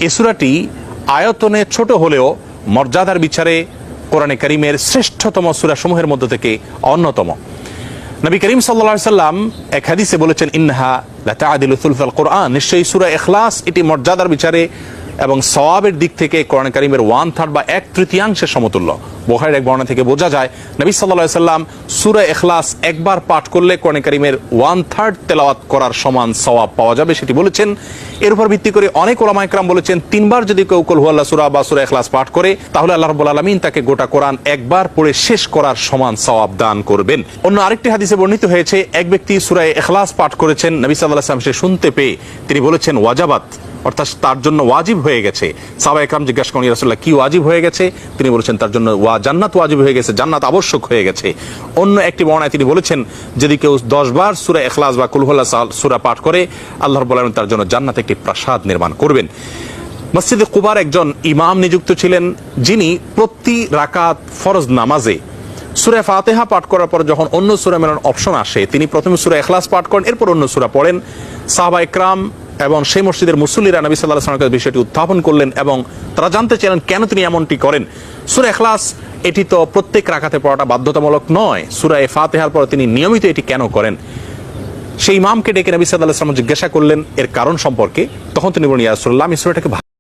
এই সূরাটি আয়তনে ছোট হলেও মর্যাদার বিচারে কোরআনে কারীমের শ্রেষ্ঠতম সূরা সমূহের মধ্য থেকে অন্যতম। নবী করিম সাল্লাল্লাহু আলাইহি সাল্লাম এক হাদিসে বলেছেন, ইন্নাহা লাতাআদিলু সুলসাল কোরআন, নিশ্চয়ই সূরা ইখলাস এটি মর্যাদার বিচারে এবং সওয়াবের দিক থেকে কোরআন কারীমের 1/3 বা 1/3 সমতুল্য। বুখারীর এক বর্ণনা থেকে বোঝা যায় নবী সাল্লাল্লাহু আলাইহি সাল্লাম সূরা ইখলাস একবার পাঠ করলে কোরআন কারীমের 1/3 তেলাওয়াত করার সমান সওয়াব পাওয়া যাবে, সেটি বলেছেন। এর উপর ভিত্তি করে অনেক উলামায়ে কেরাম বলেছেন, 3 বার যদি কেউ কুল হুয়াল্লাহ সূরা বা সূরা ইখলাস পাঠ করে তাহলে আল্লাহ রাব্বুল আলামিন তাকে গোটা কোরআন একবার পড়ে শেষ করার সমান সওয়াব দান করবেন। অন্য আরেকটি হাদিসে বর্ণিত হয়েছে, এক ব্যক্তি সূরা ইখলাস পাঠ করেছেন, নবী সাল্লাল্লাহু আলাইহি ওয়াসাল্লাম সে শুনতে পেয়ে তিনি বলেছেন ওয়াজাবাত, অর্থাৎ তার জন্য ওয়াজিব হয়ে গেছে। সাহাবায়ে কেরাম জিজ্ঞাসা করেন, ইয়া রাসূলুল্লাহ কি ওয়াজিব হয়ে গেছে? তিনি বলেছেন তার জন্য জান্নাত ওয়াজিব হয়ে গেছে, জান্নাত আবশ্যক হয়ে গেছে। অন্য একটি বর্ণনায় তিনি বলেছেন, যদি কেউ 10 বার সূরা ইখলাস বা কুল হুয়াল্লাহ সূরা পাঠ করে আল্লাহ রাব্বুল আলামিন তার জন্য জান্নাতে একটি প্রাসাদ নির্মাণ করবেন। মসজিদে কুবার একজন ইমাম নিযুক্ত ছিলেন, যিনি প্রতি রাকাত ফরজ নামাজে সূরা ফাতিহা পাঠ করার পর যখন অন্য সূরা মেলানোর অপশন আসে তিনি প্রথমে সূরা ইখলাস পাঠ করেন, এরপর অন্য সূরা পড়েন। সাহাবায়ে কেরাম এবং সেই মসজিদের মুসল্লিরা নবী সাল্লাল্লাহু আলাইহি ওয়াসাল্লামের বিষয়টি উত্থাপন করলেন এবং তারা জানতে চাইলেন কেন তিনি এমনটি করেন। সূরা ইখলাস এটি তো প্রত্যেক রাকাতে পড়াটা বাধ্যতামূলক নয়, সূরা ফাতিহার পর তিনি নিয়মিত এটি কেন করেন? সেই ইমামকে ডেকে নবী সাল্লাল্লাহু আলাইহি ওয়াসাল্লাম জিজ্ঞাসা করলেন এর কারণ সম্পর্কে। তখন তিনি বলেন, ইয়া রাসূলুল্লাহ, আমি সূরাটাকে